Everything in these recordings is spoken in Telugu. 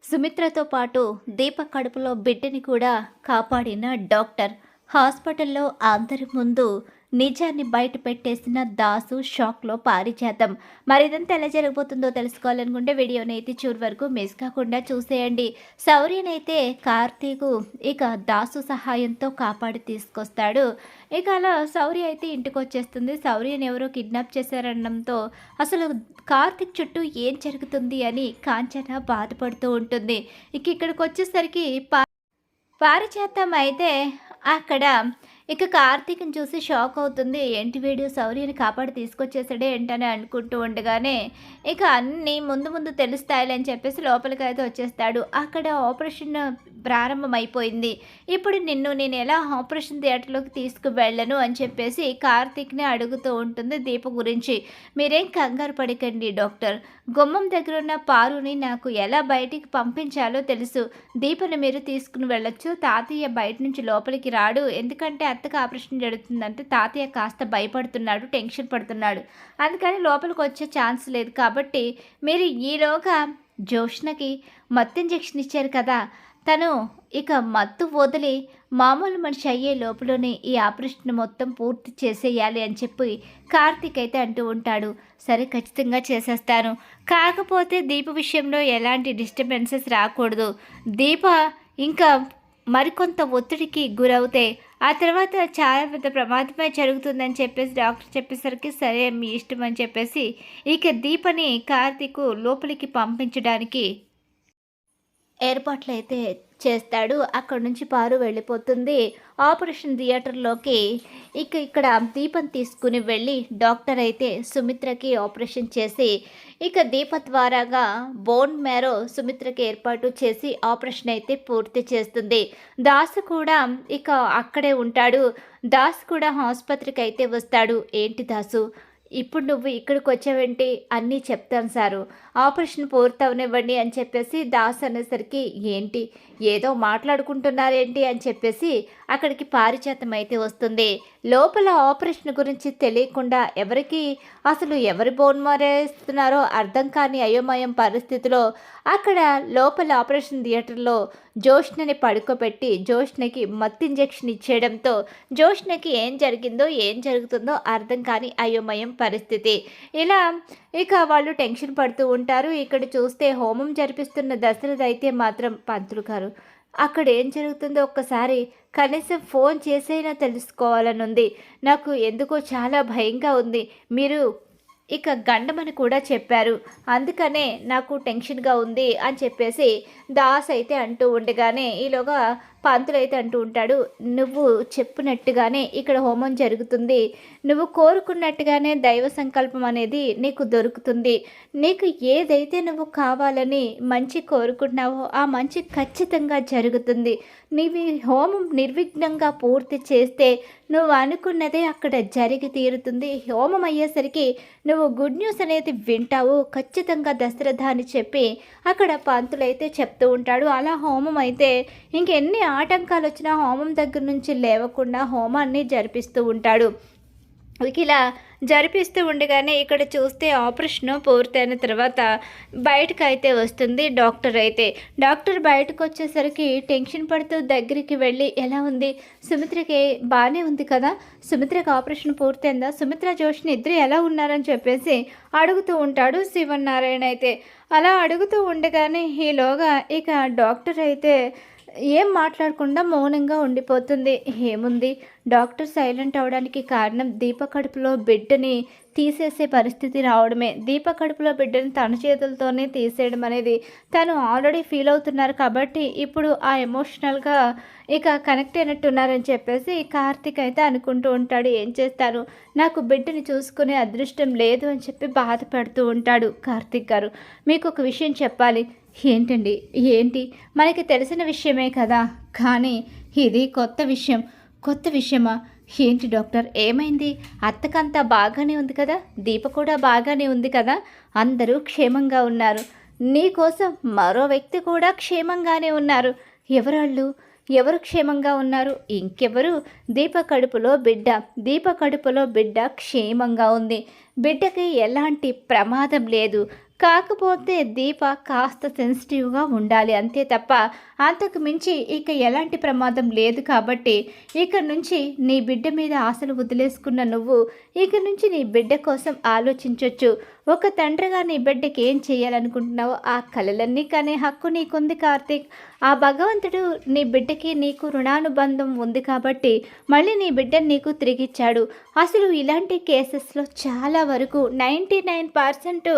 సుమిత్రతో పాటు దీపక్ కడుపులో బిడ్డని కూడా కాపాడిన డాక్టర్ హాస్పిటల్లో అందరి ముందు నిజాన్ని బయట పెట్టేసిన దాసు షాక్లో పారిజాతం. మరిదంతా ఎలా జరగబోతుందో తెలుసుకోవాలనుకుంటే వీడియోని అయితే చివరి వరకు మిస్ కాకుండా చూసేయండి. శౌర్యనైతే కార్తీకు ఇక దాసు సహాయంతో కాపాడి తీసుకొస్తాడు. ఇక అలా శౌర్య అయితే ఇంటికి వచ్చేస్తుంది. శౌర్యని ఎవరో కిడ్నాప్ చేశారనడంతో అసలు కార్తిక్ చుట్టూ ఏం జరుగుతుంది అని కాంచన బాధపడుతూ ఉంటుంది. ఇక్కడికి వచ్చేసరికి పారిజాతం అయితే అక్కడ ఇక కార్తీక్ని చూసి షాక్ అవుతుంది. ఏంటి వీడియో శౌర్యని కాపాడి తీసుకొచ్చేసాడే ఏంటని అనుకుంటూ ఉండగానే ఇక అన్నీ ముందు ముందు తెలుస్తాయిలే అని చెప్పేసి లోపలికి అయితే వచ్చేస్తాడు. అక్కడ ఆపరేషన్ ప్రారంభమైపోయింది. ఇప్పుడు నేను ఎలా ఆపరేషన్ థియేటర్లోకి తీసుకువెళ్ళను అని చెప్పేసి కార్తీక్ని అడుగుతూ ఉంటుంది దీప గురించి. మీరేం కంగారు పడకండి డాక్టర్, గుమ్మం దగ్గర ఉన్న పారుని నాకు ఎలా బయటికి పంపించాలో తెలుసు. దీపను మీరు తీసుకుని వెళ్ళొచ్చు. తాతయ్య బయట నుంచి లోపలికి రాడు, ఎందుకంటే అత్తకు ఆపరేషన్ జరుగుతుందంటే తాతయ్య కాస్త భయపడుతున్నాడు, టెన్షన్ పడుతున్నాడు, అందుకని లోపలికి వచ్చే ఛాన్స్ లేదు. కాబట్టి మీరు ఈలోగా జోష్నకి మత్తు ఇంజెక్షన్ ఇచ్చారు కదా, తను ఇక మత్తు వదిలి మామూలు మనిషి అయ్యే లోపలనే ఈ ఆపరేషన్ మొత్తం పూర్తి చేసేయాలి అని చెప్పి కార్తీక్ అయితే అంటూ ఉంటాడు. సరే ఖచ్చితంగా చేసేస్తాను, కాకపోతే దీప విషయంలో ఎలాంటి డిస్టర్బెన్సెస్ రాకూడదు. దీప ఇంకా మరికొంత ఒత్తిడికి గురవుతే ఆ తర్వాత చాలా పెద్ద ప్రమాదమే జరుగుతుందని చెప్పేసి డాక్టర్ చెప్పేసరికి సరే మీ ఇష్టం అని చెప్పేసి ఇక దీపని కార్తీక్ లోపలికి పంపించడానికి ఏర్పాట్లు అయితే చేస్తాడు. అక్కడి నుంచి పారు వెళ్ళిపోతుంది ఆపరేషన్ థియేటర్లోకి. ఇక్కడ దీపం తీసుకుని వెళ్ళి డాక్టర్ అయితే సుమిత్రకి ఆపరేషన్ చేసి ఇక దీప ద్వారాగా బోన్ మ్యారో సుమిత్రకి ఏర్పాటు చేసి ఆపరేషన్ అయితే పూర్తి చేస్తుంది. దాసు కూడా ఇక అక్కడే ఉంటాడు. దాసు కూడా ఆసుపత్రికి అయితే వస్తాడు. ఏంటి దాసు, ఇప్పుడు నువ్వు ఇక్కడికి వచ్చావేంటి? అన్నీ చెప్తాను సారు, ఆపరేషన్ పూర్తవనివ్వండి అని చెప్పేసి దాస్ అనేసరికి ఏంటి ఏదో మాట్లాడుకుంటున్నారేంటి అని చెప్పేసి అక్కడికి పారిజాతం అయితే వస్తుంది. లోపల ఆపరేషన్ గురించి తెలియకుండా ఎవరికి అసలు ఎవరి బోన్ మారేస్తున్నారో అర్థం కాని అయోమయం పరిస్థితిలో అక్కడ లోపల ఆపరేషన్ థియేటర్లో జోష్నని పడుకోబెట్టి జోష్నకి మత్తు ఇంజెక్షన్ ఇచ్చేయడంతో జోష్నకి ఏం జరిగిందో ఏం జరుగుతుందో అర్థం కాని అయోమయం పరిస్థితి. ఇలా ఇక వాళ్ళు టెన్షన్ పడుతూ ఉంటారు. ఇక్కడ చూస్తే హోమం జరిపిస్తున్న దశరథ్ అయితే మాత్రం పంతులు గారు అక్కడ ఏం జరుగుతుందో ఒక్కసారి కనీసం ఫోన్ చేసైనా తెలుసుకోవాలని ఉంది, నాకు ఎందుకో చాలా భయంగా ఉంది, మీరు ఇక గండమని కూడా చెప్పారు, అందుకనే నాకు టెన్షన్గా ఉంది అని చెప్పేసి దాస్ అయితే అంటూ ఉండగానే ఈలోగా పంతులు అయితే అంటూ ఉంటాడు. నువ్వు చెప్పినట్టుగానే ఇక్కడ హోమం జరుగుతుంది, నువ్వు కోరుకున్నట్టుగానే దైవ సంకల్పం అనేది నీకు దొరుకుతుంది, నీకు ఏదైతే నువ్వు కావాలని మంచి కోరుకుంటున్నావో ఆ మంచి ఖచ్చితంగా జరుగుతుంది, నీవి హోమం నిర్విఘ్నంగా పూర్తి చేస్తే నువ్వు అనుకున్నదే అక్కడ జరిగి తీరుతుంది, హోమం అయ్యేసరికి నువ్వు గుడ్ న్యూస్ అనేది వింటావు ఖచ్చితంగా దశరథ అని చెప్పి అక్కడ పంతులు అయితే చెప్తూ ఉంటాడు. అలా హోమం అయితే ఇంకెన్ని ఆటంకాలు వచ్చినా హోమం దగ్గర నుంచి లేవకుండా హోమాన్ని జరిపిస్తూ ఉంటాడు. ఇలా జరిపిస్తూ ఉండగానే ఇక్కడ చూస్తే ఆపరేషన్ పూర్తయిన తర్వాత బయటకు అయితే వస్తుంది డాక్టర్ బయటకు వచ్చేసరికి టెన్షన్ పడుతూ దగ్గరికి వెళ్ళి ఎలా ఉంది సుమిత్రకి, బాగానే ఉంది కదా, సుమిత్రకి ఆపరేషన్ పూర్తయిందా, సుమిత్ర జోష్ని ఇద్దరు ఎలా ఉన్నారని చెప్పేసి అడుగుతూ ఉంటాడు శివనారాయణ అయితే. అలా అడుగుతూ ఉండగానే ఈలోగా ఇక డాక్టర్ అయితే ఏం మాట్లాడకుండా మౌనంగా ఉండిపోతుంది. ఏముంది, డాక్టర్ సైలెంట్ అవడానికి కారణం దీప కడుపులో బిడ్డని తీసేసే పరిస్థితి రావడమే. దీప కడుపులో బిడ్డని తన చేతులతోనే తీసేయడం అనేది తను ఆల్రెడీ ఫీల్ అవుతున్నారు కాబట్టి ఇప్పుడు ఆ ఎమోషనల్గా ఇక కనెక్ట్ అయినట్టున్నారని చెప్పేసి కార్తీక్ అయితే అనుకుంటూ ఉంటాడు. ఏం చేస్తాను, నాకు బిడ్డని చూసుకునే అదృష్టం లేదు అని చెప్పి బాధపడుతూ ఉంటాడు. కార్తీక్ గారు మీకు ఒక విషయం చెప్పాలి. ఏంటండి, ఏంటి, మనకి తెలిసిన విషయమే కదా, కానీ ఇది కొత్త విషయమా ఏంటి డాక్టర్, ఏమైంది, అత్తకంతా బాగానే ఉంది కదా, దీప కూడా బాగానే ఉంది కదా, అందరూ క్షేమంగా ఉన్నారు, నీకోసం మరో వ్యక్తి కూడా క్షేమంగానే ఉన్నారు, ఎవరు క్షేమంగా ఉన్నారు, ఇంకెవరు, దీప కడుపులో బిడ్డ క్షేమంగా ఉంది, బిడ్డకి ఎలాంటి ప్రమాదం లేదు, కాకపోతే దీప కాస్త సెన్సిటివ్గా ఉండాలి అంతే తప్ప అంతకు మించి ఇక ఎలాంటి ప్రమాదం లేదు కాబట్టి ఇక నుంచి నీ బిడ్డ మీద ఆశలు వదిలేసుకున్న నువ్వు ఇక నుంచి నీ బిడ్డ కోసం ఆలోచించవచ్చు. ఒక తండ్రిగా నీ బిడ్డకి ఏం చేయాలనుకుంటున్నావో ఆ కలలన్నీ కానీ హక్కు నీకుంది కార్తీక్. ఆ భగవంతుడు నీ బిడ్డకి నీకు రుణానుబంధం ఉంది కాబట్టి మళ్ళీ నీ బిడ్డను నీకు తిరిగిచ్చాడు. అసలు ఇలాంటి కేసెస్లో చాలా వరకు 99%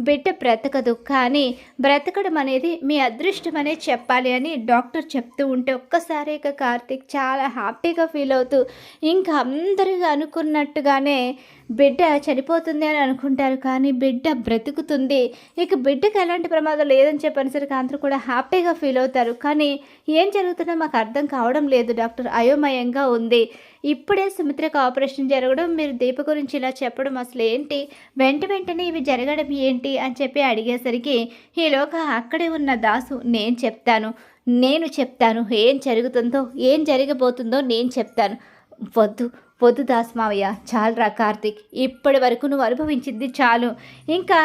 బిడ్డ బ్రతకదు, కానీ బ్రతకడం అనేది మీ అదృష్టం అనే చెప్పాలి అని డాక్టర్ చెప్తూ ఉంటే ఒక్కసారి ఇక కార్తీక్ చాలా హ్యాపీగా ఫీల్ అవుతూ ఇంకా అందరూ అనుకున్నట్టుగానే బిడ్డ చనిపోతుంది అని అనుకుంటారు, కానీ బిడ్డ బ్రతుకుతుంది. ఇక బిడ్డకు ఎలాంటి ప్రమాదం లేదని చెప్పనేసరికి అందరూ కూడా హ్యాపీగా ఫీల్ అవుతారు. కానీ ఏం జరుగుతుందో మాకు అర్థం కావడం లేదు డాక్టర్, అయోమయంగా ఉంది. ఇప్పుడే సుమిత్రకు ఆపరేషన్ జరగడం, మీరు దీప గురించి ఇలా చెప్పడం అసలు ఏంటి, వెంటనే ఇవి జరగడం ఏంటి అని చెప్పి అడిగేసరికి ఈలోగా అక్కడే ఉన్న దాసు నేను చెప్తాను ఏం జరుగుతుందో ఏం జరగబోతుందో నేను చెప్తాను. వద్దు వద్దు దాస్ మావయ్య, చాలురా కార్తీక్, ఇప్పటి వరకు నువ్వు అనుభవించింది చాలు. ఇంకా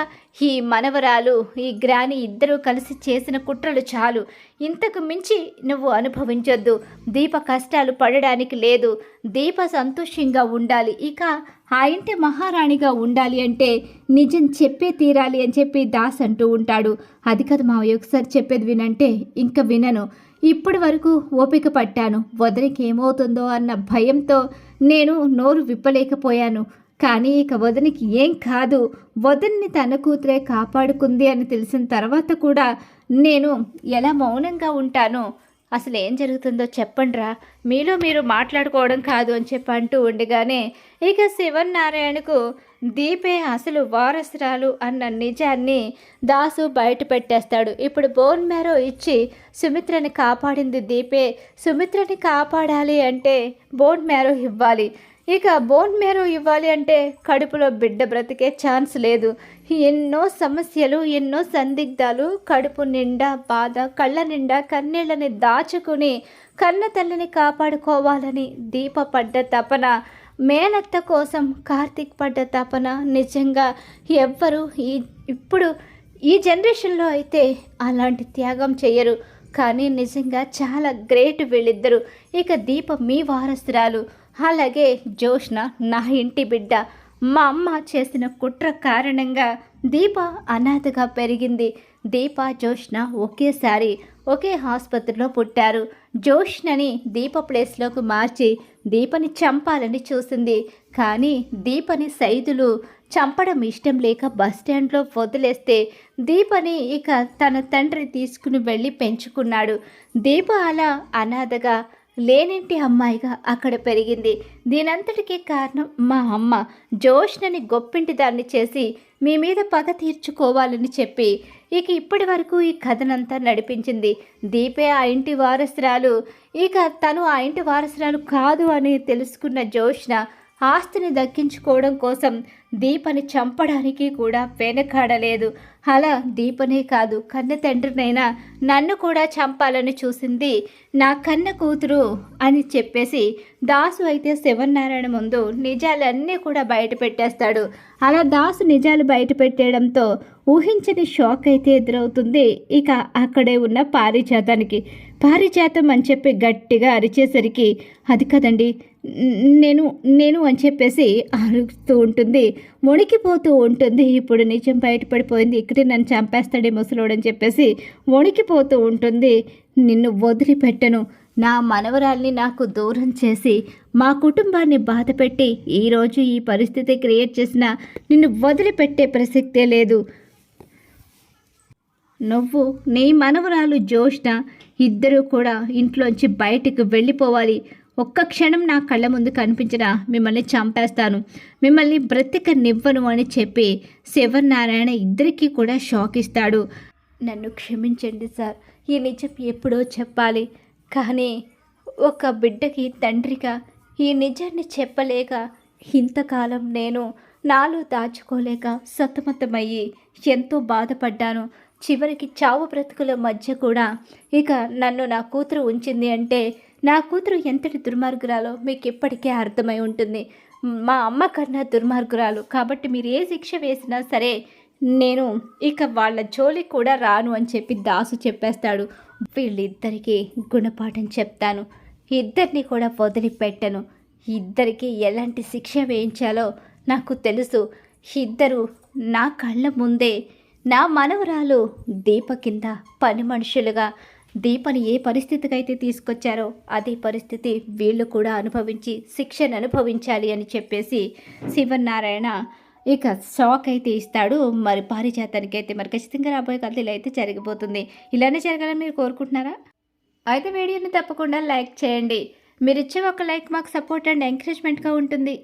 ఈ మనవరాలు ఈ గ్రాని ఇద్దరూ కలిసి చేసిన కుట్రలు చాలు. ఇంతకు మించి నువ్వు అనుభవించొద్దు. దీప కష్టాలు పడడానికి లేదు. దీప సంతోషంగా ఉండాలి. ఇక ఆ ఇంటి మహారాణిగా ఉండాలి అంటే నిజం చెప్పే తీరాలి అని చెప్పి దాస్ అంటూ ఉంటాడు. అది కదా మావయ్య, ఒకసారి చెప్పేది వినంటే ఇంకా వినను. ఇప్పటి వరకు ఓపిక పట్టాను, వదిలికి ఏమవుతుందో అన్న భయంతో నేను నోరు విప్పలేకపోయాను. కానీ ఇక వదినికి ఏం కాదు, వదిన్ని తన కూతురే కాపాడుకుంది అని తెలిసిన తర్వాత కూడా నేను ఎలా మౌనంగా ఉంటాను? అసలు ఏం జరుగుతుందో చెప్పండిరా, మీలో మీరు మాట్లాడుకోవడం కాదు అని చెప్పి అంటూ ఉండగానే ఇక శివనారాయణకు దీపే అసలు వారసురాలు అన్న నిజాన్ని దాసు బయట పెట్టేస్తాడు. ఇప్పుడు బోన్ మ్యారో ఇచ్చి సుమిత్రని కాపాడింది దీపే. సుమిత్రని కాపాడాలి అంటే బోన్ మ్యారో ఇవ్వాలి. ఇక బోన్ మ్యారో ఇవ్వాలి అంటే కడుపులో బిడ్డ బ్రతికే ఛాన్స్ లేదు. ఎన్నో సమస్యలు, ఎన్నో సందిగ్ధాలు, కడుపు నిండా బాధ, కళ్ళ నిండా కన్నీళ్ళని దాచుకుని కన్న తల్లిని కాపాడుకోవాలని దీప పడ్డ తపన, మేనత్త కోసం కార్తీక్ పడ్డ తపన నిజంగా ఎవ్వరు ఇప్పుడు ఈ జనరేషన్లో అయితే అలాంటి త్యాగం చెయ్యరు. కానీ నిజంగా చాలా గ్రేట్ వీళ్ళిద్దరూ. ఇక దీప మీ వారసురాలు, అలాగే జోష్న నా ఇంటి బిడ్డ. మా అమ్మ చేసిన కుట్ర కారణంగా దీప అనాథగా పెరిగింది. దీప జోష్న ఒకేసారి ఒకే ఆసుపత్రిలో పుట్టారు. జోష్నని దీప ప్లేస్లోకి మార్చి దీపని చంపాలని చూసింది. కానీ దీపని సైదులు చంపడం ఇష్టం లేక బస్టాండ్లో వదిలేస్తే దీపని ఇక తన తండ్రి తీసుకుని వెళ్ళి పెంచుకున్నాడు. దీప అలా అనాథగా లేనింటి అమ్మాయిగా అక్కడ పెరిగింది. దీనంతటికీ కారణం మా అమ్మ జోష్నని గొప్పింటి దాన్ని చేసి మీ మీద పగ తీర్చుకోవాలని చెప్పి ఇక ఇప్పటి వరకు ఈ కథనంతా నడిపించింది. దీపే ఆ ఇంటి వారసురాలు. ఇక తను ఆ ఇంటి వారసురాలు కాదు అని తెలుసుకున్న జోష్న ఆస్తిని దక్కించుకోవడం కోసం దీపని చంపడానికి కూడా వెనకాడలేదు. అలా దీపనే కాదు, కన్న తండ్రినైనా నన్ను కూడా చంపాలని చూసింది నా కన్న కూతురు అని చెప్పేసి దాసు అయితే శివనారాయణ ముందు నిజాలన్నీ కూడా బయట పెట్టేస్తాడు. అలా దాసు నిజాలు బయట పెట్టేయడంతో ఊహించని షాక్ అయితే ఎదురవుతుంది ఇక అక్కడే ఉన్న పారిజాతానికి. పారిజాతం అని చెప్పి గట్టిగా అరిచేసరికి అది కదండి నేను అని చెప్పేసి అరుస్తూ ఉంటుంది, వణికిపోతూ ఉంటుంది. ఇప్పుడు నిజం బయటపడిపోయింది, ఇక్కడే నన్ను చంపేస్తాడే ముసలోడని చెప్పేసి వణికిపోతూ ఉంటుంది. నిన్ను వదిలిపెట్టను, నా మనవరాల్ని నాకు దూరం చేసి మా కుటుంబాన్ని బాధపెట్టి ఈరోజు ఈ పరిస్థితి క్రియేట్ చేసిన నిన్ను వదిలిపెట్టే ప్రసక్తే లేదు. నువ్వు నీ మనవరాలు జోష్న ఇద్దరూ కూడా ఇంట్లోంచి బయటికి వెళ్ళిపోవాలి. ఒక్క క్షణం నా కళ్ళ ముందు కనిపించినా మిమ్మల్ని చంపేస్తాను, మిమ్మల్ని బ్రతికనివ్వను అని చెప్పి శివనారాయణ ఇద్దరికీ కూడా షాక్ ఇస్తాడు. నన్ను క్షమించండి సార్, ఈ నిజం ఎప్పుడో చెప్పాలి, కానీ ఒక బిడ్డకి తండ్రిగా ఈ నిజాన్ని చెప్పలేక ఇంతకాలం నేను నాలో దాచుకోలేక సతమతమయ్యి ఎంతో బాధపడ్డాను. చివరికి చావు బ్రతుకుల మధ్య కూడా ఇక నన్ను నా కూతురు ఉంచింది అంటే నా కూతురు ఎంతటి దుర్మార్గురాలో మీకు ఇప్పటికే అర్థమై ఉంటుంది. మా అమ్మ కన్నా దుర్మార్గురాలు కాబట్టి మీరు ఏ శిక్ష వేసినా సరే నేను ఇక వాళ్ళ జోలికి కూడా రాను అని చెప్పి దాసు చెప్పేస్తాడు. వీళ్ళిద్దరికీ గుణపాఠం చెప్తాను, ఇద్దరిని కూడా వదిలిపెట్టను, ఇద్దరికి ఎలాంటి శిక్ష వేయించాలో నాకు తెలుసు. ఇద్దరు నా కళ్ళ ముందే నా మనవరాలు దీప కింద పని మనుషులుగా దీపని ఏ పరిస్థితికి అయితే తీసుకొచ్చారో అదే పరిస్థితి వీళ్ళు కూడా అనుభవించి శిక్షను అనుభవించాలి అని చెప్పేసి శివనారాయణ ఇక షాక్ అయితే ఇస్తాడు. మరి పారిజాతానికి అయితే మరి ఖచ్చితంగా రాబోయే కథలు ఇలా అయితే జరిగిపోతుంది. ఇలానే జరగాలని మీరు కోరుకుంటున్నారా? అయితే వీడియోని తప్పకుండా లైక్ చేయండి. మీరు ఇచ్చే ఒక లైక్ మాకు సపోర్ట్ అండ్ ఎంకరేజ్మెంట్గా ఉంటుంది.